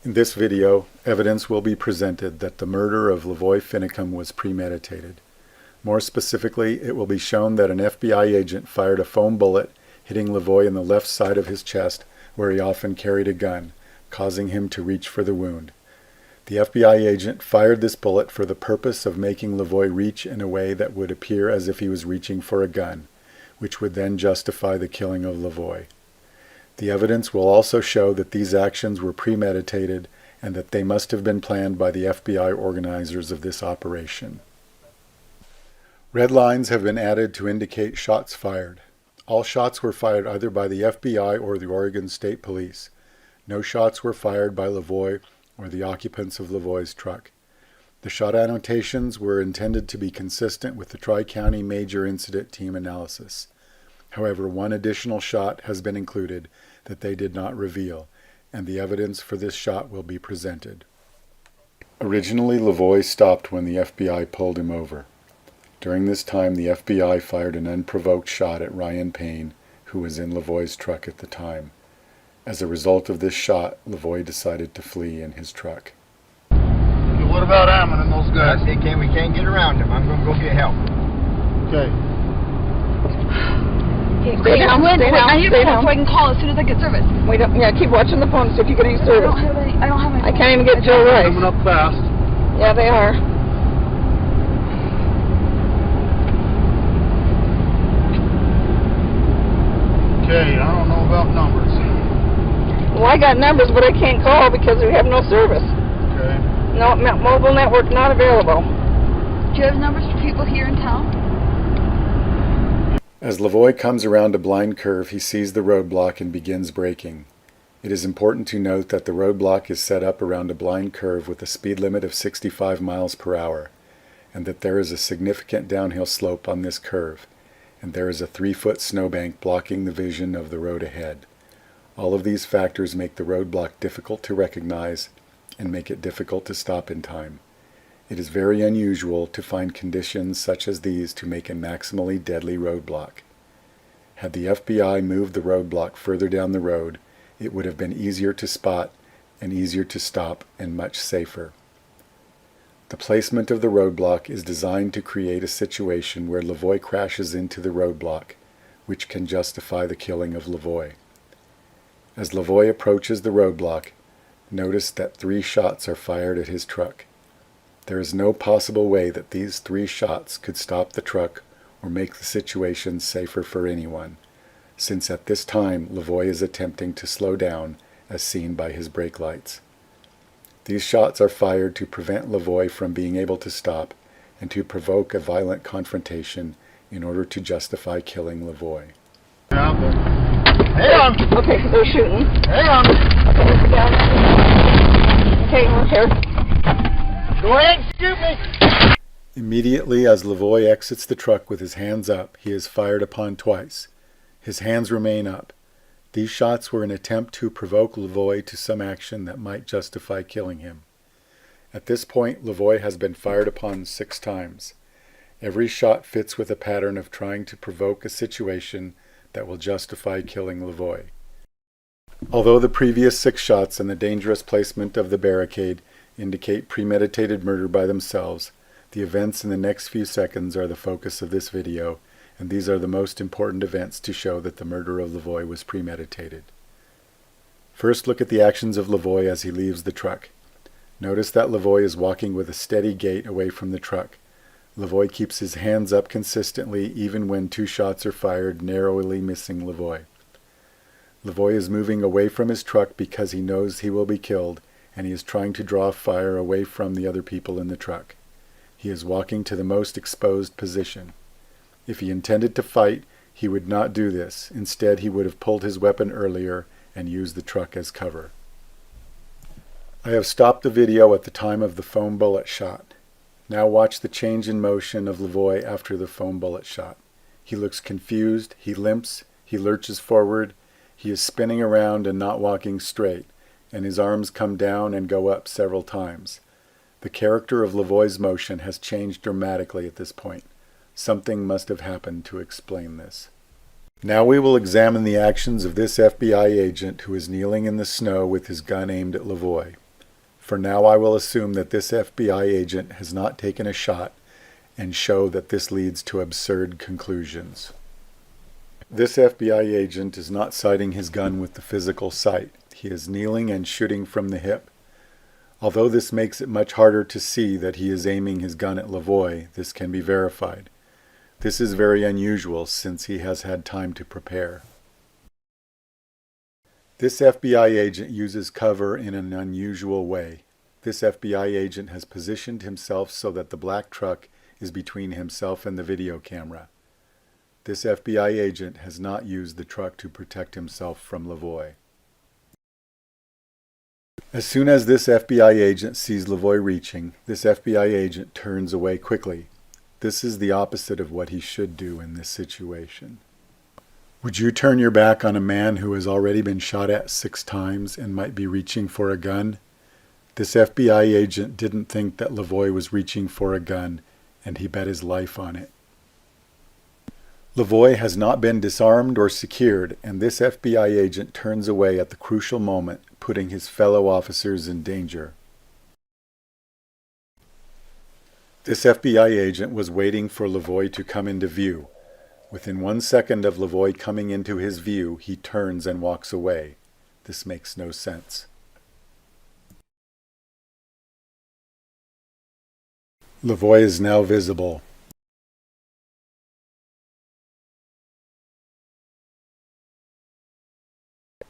In this video, evidence will be presented that the murder of LaVoy Finicum was premeditated. More specifically, it will be shown that an FBI agent fired a foam bullet, hitting LaVoy in the left side of his chest, where he often carried a gun, causing him to reach for the wound. The FBI agent fired this bullet for the purpose of making LaVoy reach in a way that would appear as if he was reaching for a gun, which would then justify the killing of LaVoy. The evidence will also show that these actions were premeditated and that they must have been planned by the FBI organizers of this operation. Red lines have been added to indicate shots fired. All shots were fired either by the FBI or the Oregon State Police. No shots were fired by LaVoy or the occupants of LaVoy's truck. The shot annotations were intended to be consistent with the Tri-County Major Incident Team analysis. However, one additional shot has been included that they did not reveal, and the evidence for this shot will be presented. Originally, LaVoy stopped when the FBI pulled him over. During this time, the FBI fired an unprovoked shot at Ryan Payne, who was in LaVoy's truck at the time. As a result of this shot, LaVoy decided to flee in his truck. What about Ammon and those guys? We can't get around them. I'm going to go get help. Okay. Stay down. I need a phone so I can call as soon as I get service. Keep watching the phone to see if you get any service. I don't have any. I can't even get Joe Rice. Coming up fast. Yeah, they are. Okay, I don't know about numbers. Well, I got numbers, but I can't call because we have no service. Okay. No, mobile network not available. Do you have numbers for people here in town? As LaVoy comes around a blind curve, he sees the roadblock and begins braking. It is important to note that the roadblock is set up around a blind curve with a speed limit of 65 miles per hour, and that there is a significant downhill slope on this curve, and there is a 3-foot snowbank blocking the vision of the road ahead. All of these factors make the roadblock difficult to recognize and make it difficult to stop in time. It is very unusual to find conditions such as these to make a maximally deadly roadblock. Had the FBI moved the roadblock further down the road, it would have been easier to spot and easier to stop and much safer. The placement of the roadblock is designed to create a situation where LaVoy crashes into the roadblock, which can justify the killing of LaVoy. As LaVoy approaches the roadblock, notice that 3 shots are fired at his truck. There is no possible way that these 3 shots could stop the truck or make the situation safer for anyone, since at this time LaVoy is attempting to slow down as seen by his brake lights. These shots are fired to prevent LaVoy from being able to stop and to provoke a violent confrontation in order to justify killing LaVoy. Hang on. Okay, they're shooting. Hang on. Okay, we're here. Go ahead and shoot me. Immediately as LaVoy exits the truck with his hands up, he is fired upon twice. His hands remain up. These shots were an attempt to provoke LaVoy to some action that might justify killing him. At this point, LaVoy has been fired upon 6 times. Every shot fits with a pattern of trying to provoke a situation that will justify killing LaVoy. Although the previous 6 shots and the dangerous placement of the barricade indicate premeditated murder by themselves, the events in the next few seconds are the focus of this video, and these are the most important events to show that the murder of LaVoy was premeditated. First, look at the actions of LaVoy as he leaves the truck. Notice that LaVoy is walking with a steady gait away from the truck. LaVoy keeps his hands up consistently even when 2 shots are fired, narrowly missing LaVoy. LaVoy is moving away from his truck because he knows he will be killed, and he is trying to draw fire away from the other people in the truck. He is walking to the most exposed position. If he intended to fight, he would not do this. Instead, he would have pulled his weapon earlier and used the truck as cover. I have stopped the video at the time of the foam bullet shot. Now watch the change in motion of LaVoy after the foam bullet shot. He looks confused, he limps, he lurches forward, he is spinning around and not walking straight, and his arms come down and go up several times. The character of LaVoy's motion has changed dramatically at this point. Something must have happened to explain this. Now we will examine the actions of this FBI agent who is kneeling in the snow with his gun aimed at LaVoy. For now I will assume that this FBI agent has not taken a shot and show that this leads to absurd conclusions. This FBI agent is not sighting his gun with the physical sight. He is kneeling and shooting from the hip. Although this makes it much harder to see that he is aiming his gun at LaVoy, this can be verified. This is very unusual since he has had time to prepare. This FBI agent uses cover in an unusual way. This FBI agent has positioned himself so that the black truck is between himself and the video camera. This FBI agent has not used the truck to protect himself from LaVoy. As soon as this FBI agent sees LaVoy reaching, this FBI agent turns away quickly. This is the opposite of what he should do in this situation. Would you turn your back on a man who has already been shot at 6 times and might be reaching for a gun? This FBI agent didn't think that LaVoy was reaching for a gun, and he bet his life on it. LaVoy has not been disarmed or secured, and this FBI agent turns away at the crucial moment, putting his fellow officers in danger. This FBI agent was waiting for LaVoy to come into view. Within 1 second of LaVoy coming into his view, he turns and walks away. This makes no sense. LaVoy is now visible.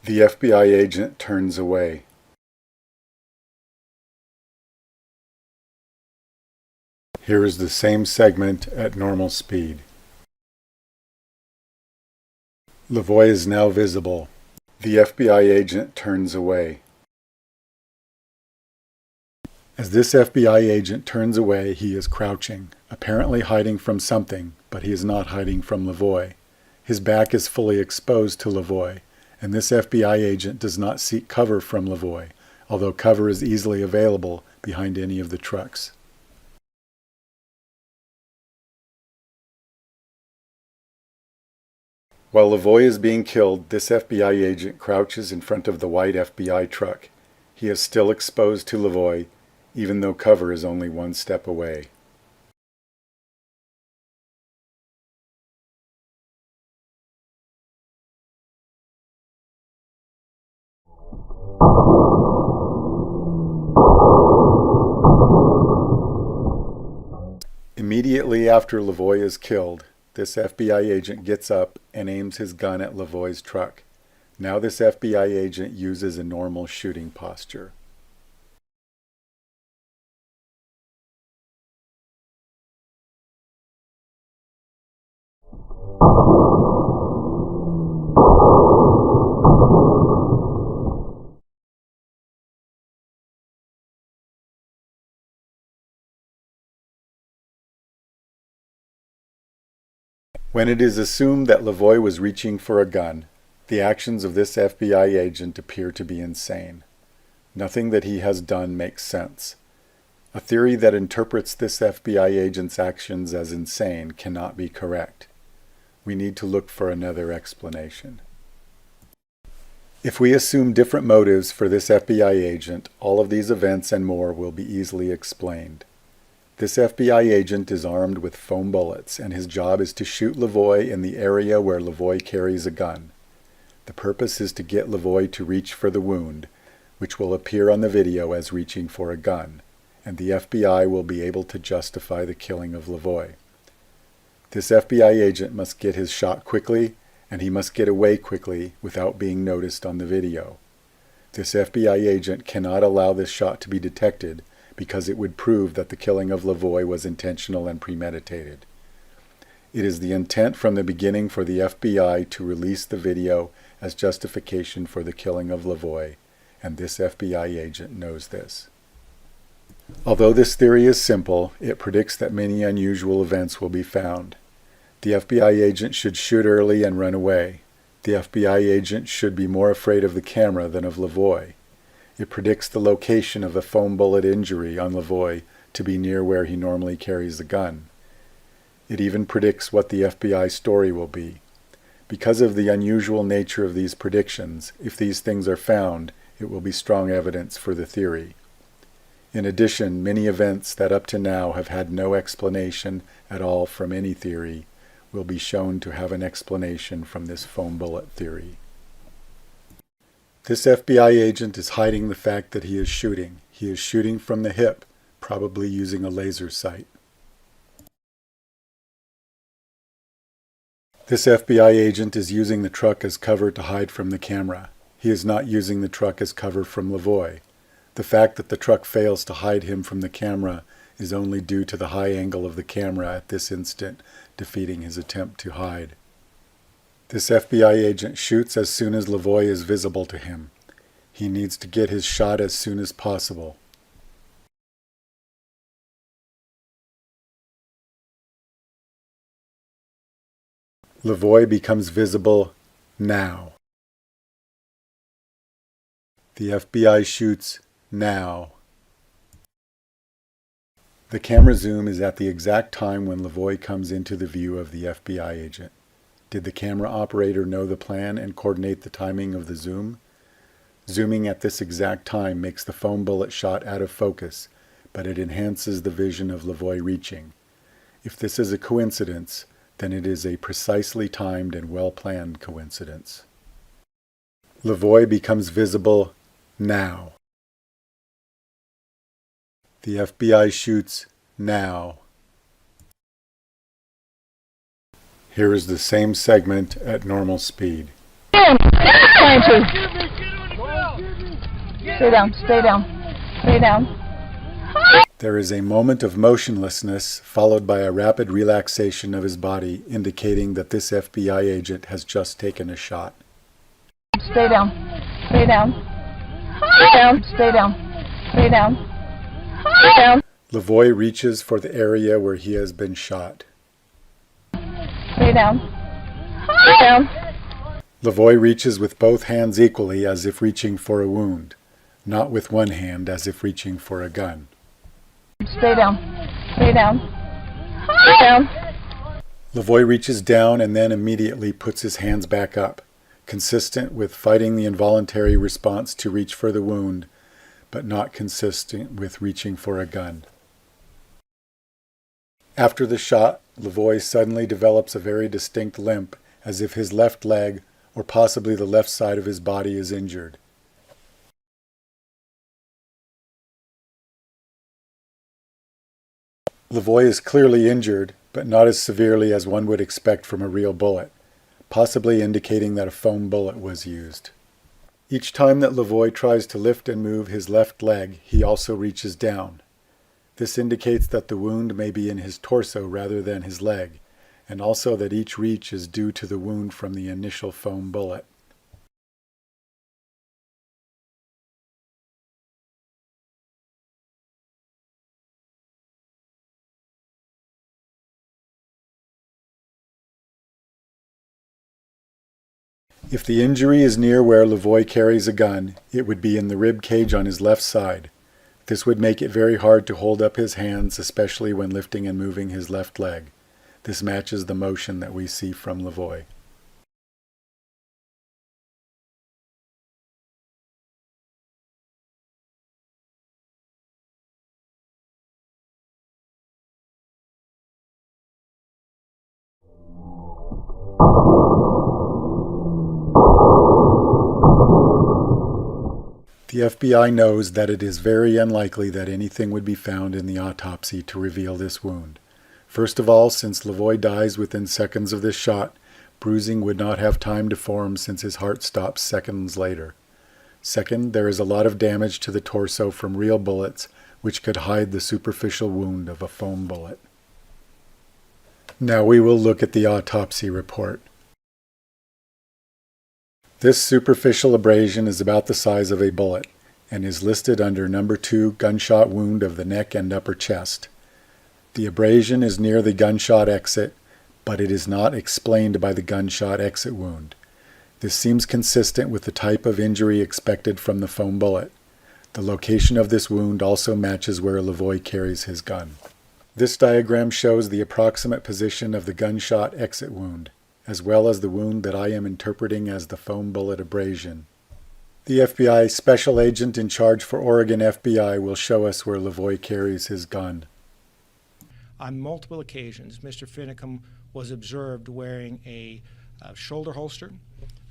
The FBI agent turns away. Here is the same segment at normal speed. LaVoy is now visible. The FBI agent turns away. As this FBI agent turns away, he is crouching, apparently hiding from something, but he is not hiding from LaVoy. His back is fully exposed to LaVoy, and this FBI agent does not seek cover from LaVoy, although cover is easily available behind any of the trucks. While LaVoy is being killed, this FBI agent crouches in front of the white FBI truck. He is still exposed to LaVoy, even though cover is only 1 step away. Immediately after LaVoy is killed, this FBI agent gets up and aims his gun at LaVoy's truck. Now this FBI agent uses a normal shooting posture. When it is assumed that LaVoy was reaching for a gun, the actions of this FBI agent appear to be insane. Nothing that he has done makes sense. A theory that interprets this FBI agent's actions as insane cannot be correct. We need to look for another explanation. If we assume different motives for this FBI agent, all of these events and more will be easily explained. This FBI agent is armed with foam bullets, and his job is to shoot LaVoy in the area where LaVoy carries a gun. The purpose is to get LaVoy to reach for the wound, which will appear on the video as reaching for a gun, and the FBI will be able to justify the killing of LaVoy. This FBI agent must get his shot quickly, and he must get away quickly without being noticed on the video. This FBI agent cannot allow this shot to be detected, because it would prove that the killing of LaVoy was intentional and premeditated. It is the intent from the beginning for the FBI to release the video as justification for the killing of LaVoy, and this FBI agent knows this. Although this theory is simple, it predicts that many unusual events will be found. The FBI agent should shoot early and run away. The FBI agent should be more afraid of the camera than of LaVoy. It predicts the location of the foam bullet injury on LaVoy to be near where he normally carries the gun. It even predicts what the FBI story will be. Because of the unusual nature of these predictions, if these things are found, it will be strong evidence for the theory. In addition, many events that up to now have had no explanation at all from any theory will be shown to have an explanation from this foam bullet theory. This FBI agent is hiding the fact that he is shooting. He is shooting from the hip, probably using a laser sight. This FBI agent is using the truck as cover to hide from the camera. He is not using the truck as cover from LaVoy. The fact that the truck fails to hide him from the camera is only due to the high angle of the camera at this instant, defeating his attempt to hide. This FBI agent shoots as soon as LaVoy is visible to him. He needs to get his shot as soon as possible. LaVoy becomes visible now. The FBI shoots now. The camera zoom is at the exact time when LaVoy comes into the view of the FBI agent. Did the camera operator know the plan and coordinate the timing of the zoom? Zooming at this exact time makes the foam bullet shot out of focus, but it enhances the vision of LaVoy reaching. If this is a coincidence, then it is a precisely timed and well-planned coincidence. LaVoy becomes visible now. The FBI shoots now. Here is the same segment at normal speed. Trying to. Stay down, stay down, stay down. There is a moment of motionlessness followed by a rapid relaxation of his body, indicating that this FBI agent has just taken a shot. Stay down, stay down, stay down, stay down, stay down, stay down. LaVoy reaches for the area where he has been shot. Stay down, stay down. LaVoy reaches with both hands equally as if reaching for a wound, not with one hand as if reaching for a gun. Stay down, stay down, stay down. LaVoy reaches down and then immediately puts his hands back up, consistent with fighting the involuntary response to reach for the wound, but not consistent with reaching for a gun. After the shot, LaVoy suddenly develops a very distinct limp, as if his left leg, or possibly the left side of his body, is injured. LaVoy is clearly injured, but not as severely as one would expect from a real bullet, possibly indicating that a foam bullet was used. Each time that LaVoy tries to lift and move his left leg, he also reaches down. This indicates that the wound may be in his torso rather than his leg, and also that each reach is due to the wound from the initial foam bullet. If the injury is near where LaVoy carries a gun, it would be in the rib cage on his left side. This would make it very hard to hold up his hands, especially when lifting and moving his left leg. This matches the motion that we see from LaVoy. The FBI knows that it is very unlikely that anything would be found in the autopsy to reveal this wound. First of all, since LaVoy dies within seconds of this shot, bruising would not have time to form since his heart stops seconds later. Second, there is a lot of damage to the torso from real bullets, which could hide the superficial wound of a foam bullet. Now we will look at the autopsy report. This superficial abrasion is about the size of a bullet and is listed under number 2 gunshot wound of the neck and upper chest. The abrasion is near the gunshot exit, but it is not explained by the gunshot exit wound. This seems consistent with the type of injury expected from the foam bullet. The location of this wound also matches where LaVoy carries his gun. This diagram shows the approximate position of the gunshot exit wound, as well as the wound that I am interpreting as the foam bullet abrasion. The FBI special agent in charge for Oregon FBI will show us where LaVoy carries his gun. On multiple occasions, Mr. Finicum was observed wearing a shoulder holster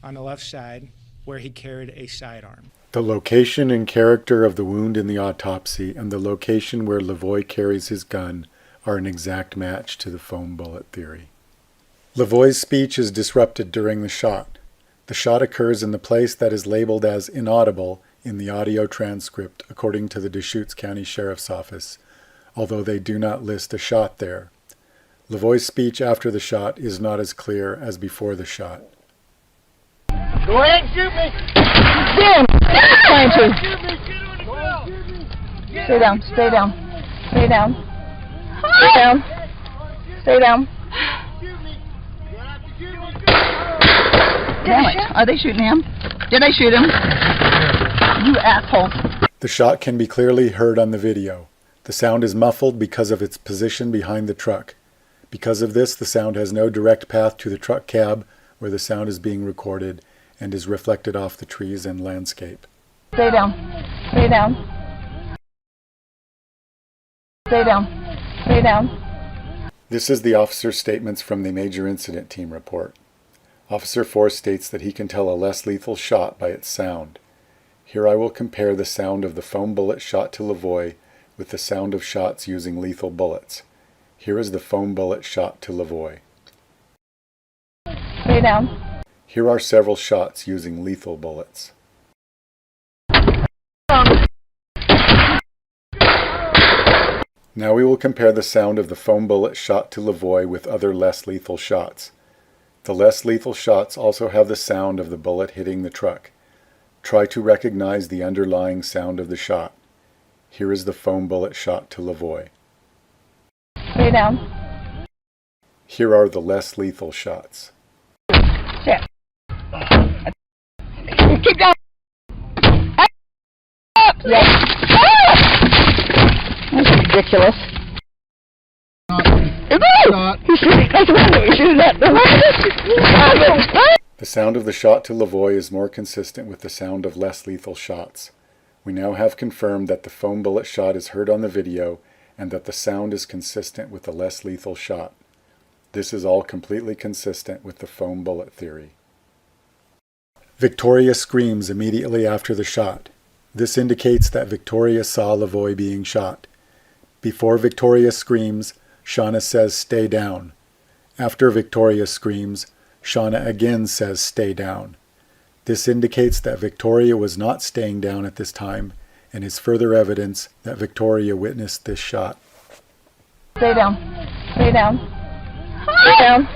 on the left side where he carried a sidearm. The location and character of the wound in the autopsy and the location where LaVoy carries his gun are an exact match to the foam bullet theory. LaVoy's speech is disrupted during the shot. The shot occurs in the place that is labeled as inaudible in the audio transcript according to the Deschutes County Sheriff's Office, although they do not list a shot there. LaVoy's speech after the shot is not as clear as before the shot. Go ahead and shoot me. Damn! Trying to. Shoot me. Get on the ground. Stay down. Stay down. Stay down. Stay down. Stay down. Shoot me. You have to shoot me. Damn it. Are they shooting him? Did I shoot him? You assholes. The shot can be clearly heard on the video. The sound is muffled because of its position behind the truck. Because of this, the sound has no direct path to the truck cab where the sound is being recorded and is reflected off the trees and landscape. Stay down. Stay down. Stay down. Stay down. This is the officer's statements from the Major Incident Team report. Officer Force states that he can tell a less lethal shot by its sound. Here I will compare the sound of the foam bullet shot to LaVoy with the sound of shots using lethal bullets. Here is the foam bullet shot to LaVoy. Stay down. Here are several shots using lethal bullets. Now we will compare the sound of the foam bullet shot to LaVoy with other less lethal shots. The less lethal shots also have the sound of the bullet hitting the truck. Try to recognize the underlying sound of the shot. Here is the foam bullet shot to LaVoy. Stay down. Here are the less lethal shots. Shit. Keep going. Up. Yes. That's ridiculous. The sound of the shot to LaVoy is more consistent with the sound of less lethal shots. We now have confirmed that the foam bullet shot is heard on the video and that the sound is consistent with the less lethal shot. This is all completely consistent with the foam bullet theory. Victoria screams immediately after the shot. This indicates that Victoria saw LaVoy being shot. Before Victoria screams, Shauna says, "Stay down." After Victoria screams, Shauna again says, "Stay down." This indicates that Victoria was not staying down at this time and is further evidence that Victoria witnessed this shot. Stay down. Stay down. Stay down.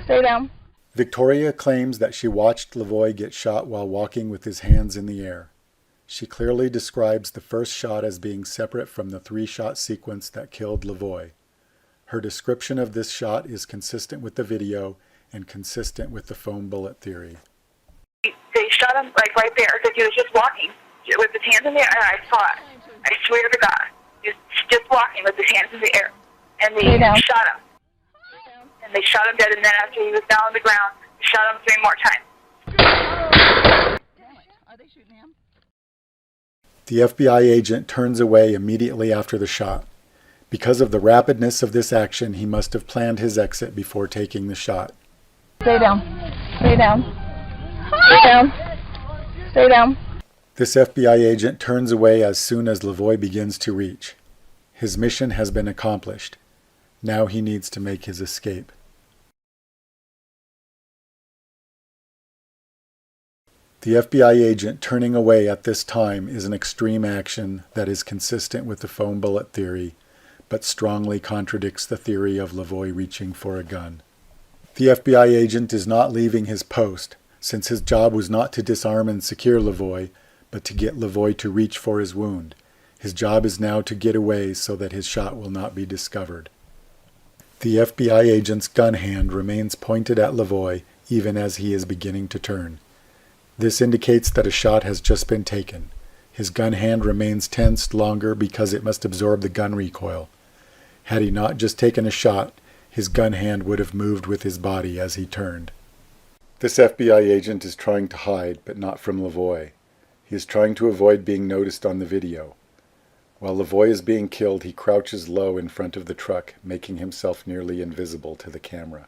Stay down. Victoria claims that she watched LaVoy get shot while walking with his hands in the air. She clearly describes the first shot as being separate from the three-shot sequence that killed LaVoy. Her description of this shot is consistent with the video and consistent with the foam bullet theory. They shot him like right there because he was just walking with his hands in the air, and I saw it. I swear to God, he was just walking with his hands in the air, and they shot him. And they shot him dead, and then after he was down on the ground, they shot him 3 more times. Damn it. Are they shooting him? The FBI agent turns away immediately after the shot. Because of the rapidness of this action, he must have planned his exit before taking the shot. Stay down. Stay down. Stay down. Stay down. This FBI agent turns away as soon as LaVoy begins to reach. His mission has been accomplished. Now he needs to make his escape. The FBI agent turning away at this time is an extreme action that is consistent with the foam bullet theory, but strongly contradicts the theory of LaVoy reaching for a gun. The FBI agent is not leaving his post, since his job was not to disarm and secure LaVoy, but to get LaVoy to reach for his wound. His job is now to get away so that his shot will not be discovered. The FBI agent's gun hand remains pointed at LaVoy even as he is beginning to turn. This indicates that a shot has just been taken. His gun hand remains tensed longer because it must absorb the gun recoil. Had he not just taken a shot, his gun hand would have moved with his body as he turned. This FBI agent is trying to hide, but not from LaVoy. He is trying to avoid being noticed on the video. While LaVoy is being killed, he crouches low in front of the truck, making himself nearly invisible to the camera.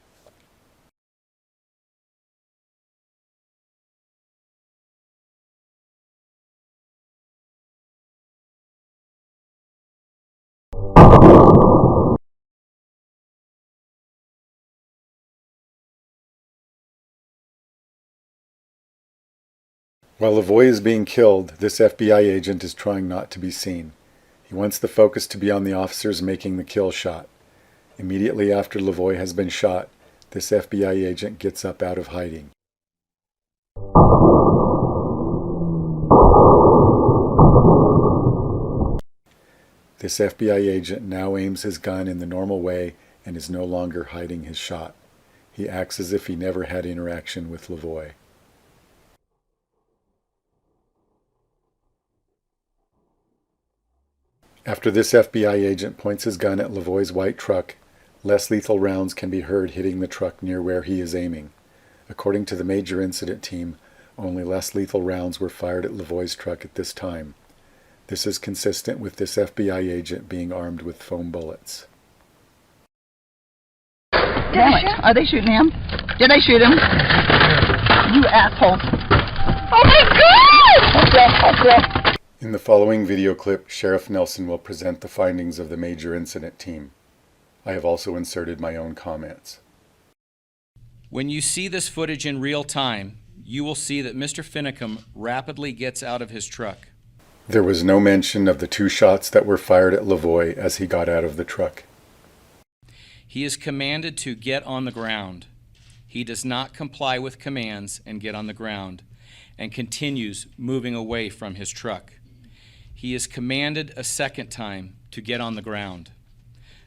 While LaVoy is being killed, this FBI agent is trying not to be seen. He wants the focus to be on the officers making the kill shot. Immediately after LaVoy has been shot, this FBI agent gets up out of hiding. This FBI agent now aims his gun in the normal way and is no longer hiding his shot. He acts as if he never had interaction with LaVoy. After this FBI agent points his gun at LaVoy's white truck, less lethal rounds can be heard hitting the truck near where he is aiming. According to the major incident team, only less lethal rounds were fired at LaVoy's truck at this time. This is consistent with this FBI agent being armed with foam bullets. Damn it. Are they shooting him? Did they shoot him? You asshole. Oh my God! In the following video clip, Sheriff Nelson will present the findings of the major incident team. I have also inserted my own comments. When you see this footage in real time, you will see that Mr. Finicum rapidly gets out of his truck. There was no mention of the 2 shots that were fired at LaVoy as he got out of the truck. He is commanded to get on the ground. He does not comply with commands and get on the ground, and continues moving away from his truck. He is commanded a second time to get on the ground.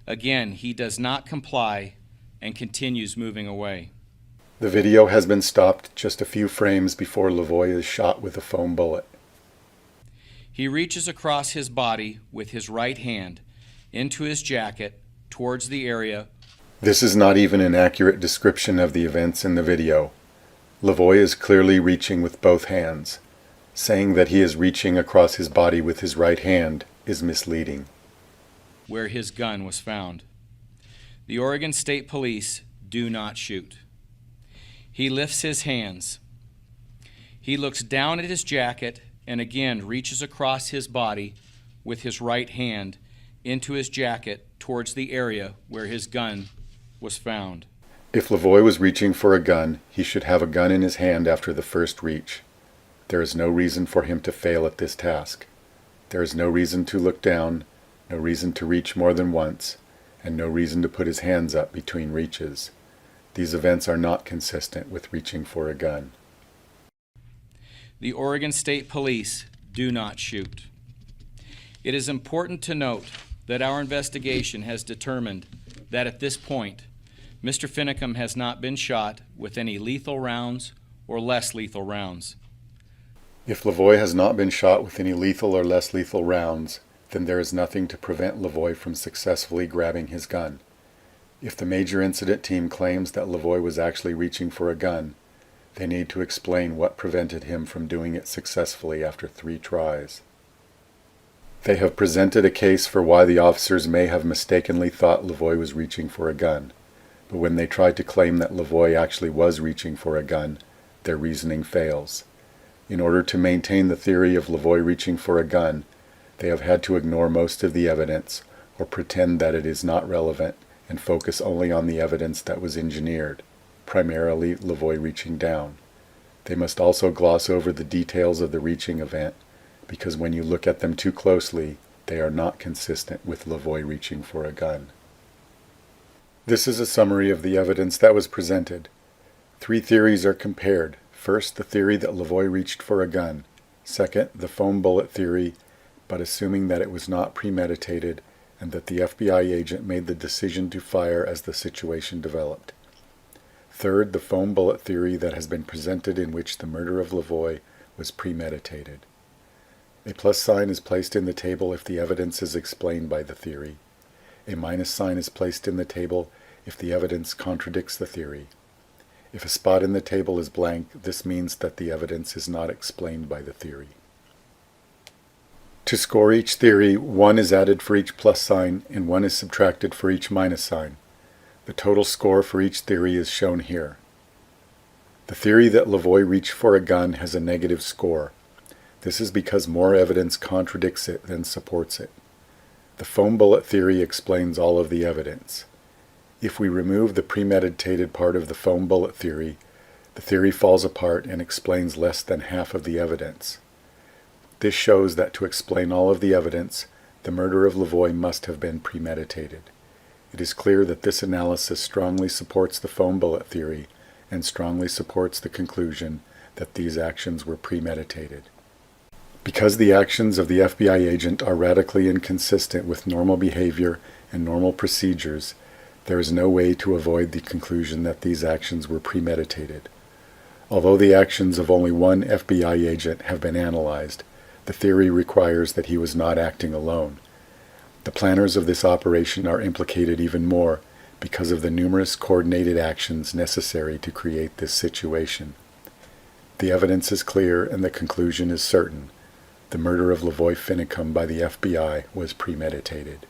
Again, he does not comply and continues moving away. The video has been stopped just a few frames before LaVoy is shot with a foam bullet. He reaches across his body with his right hand into his jacket towards the area. This is not even an accurate description of the events in the video. LaVoy is clearly reaching with both hands. Saying that he is reaching across his body with his right hand is misleading. Where his gun was found. The Oregon State Police do not shoot. He lifts his hands. He looks down at his jacket and again reaches across his body with his right hand into his jacket towards the area where his gun was found. If LaVoy was reaching for a gun, he should have a gun in his hand after the first reach. There is no reason for him to fail at this task. There is no reason to look down, no reason to reach more than once, and no reason to put his hands up between reaches. These events are not consistent with reaching for a gun. The Oregon State Police do not shoot. It is important to note that our investigation has determined that at this point, Mr. Finicum has not been shot with any lethal rounds or less lethal rounds. If LaVoy has not been shot with any lethal or less lethal rounds, then there is nothing to prevent LaVoy from successfully grabbing his gun. If the major incident team claims that LaVoy was actually reaching for a gun, they need to explain what prevented him from doing it successfully after 3 tries. They have presented a case for why the officers may have mistakenly thought LaVoy was reaching for a gun, but when they try to claim that LaVoy actually was reaching for a gun, their reasoning fails. In order to maintain the theory of LaVoy reaching for a gun, they have had to ignore most of the evidence or pretend that it is not relevant and focus only on the evidence that was engineered, primarily LaVoy reaching down. They must also gloss over the details of the reaching event, because when you look at them too closely, they are not consistent with LaVoy reaching for a gun. This is a summary of the evidence that was presented. 3 theories are compared. First, the theory that LaVoy reached for a gun. Second, the foam bullet theory, but assuming that it was not premeditated and that the FBI agent made the decision to fire as the situation developed. Third, the foam bullet theory that has been presented in which the murder of LaVoy was premeditated. A plus sign is placed in the table if the evidence is explained by the theory. A minus sign is placed in the table if the evidence contradicts the theory. If a spot in the table is blank, this means that the evidence is not explained by the theory. To score each theory, 1 is added for each plus sign and 1 is subtracted for each minus sign. The total score for each theory is shown here. The theory that LaVoy reached for a gun has a negative score. This is because more evidence contradicts it than supports it. The foam bullet theory explains all of the evidence. If we remove the premeditated part of the foam bullet theory, the theory falls apart and explains less than half of the evidence. This shows that to explain all of the evidence, the murder of LaVoy must have been premeditated. It is clear that this analysis strongly supports the foam bullet theory and strongly supports the conclusion that these actions were premeditated. Because the actions of the FBI agent are radically inconsistent with normal behavior and normal procedures, there is no way to avoid the conclusion that these actions were premeditated. Although the actions of only one FBI agent have been analyzed, the theory requires that he was not acting alone. The planners of this operation are implicated even more because of the numerous coordinated actions necessary to create this situation. The evidence is clear and the conclusion is certain. The murder of LaVoy Finicum by the FBI was premeditated.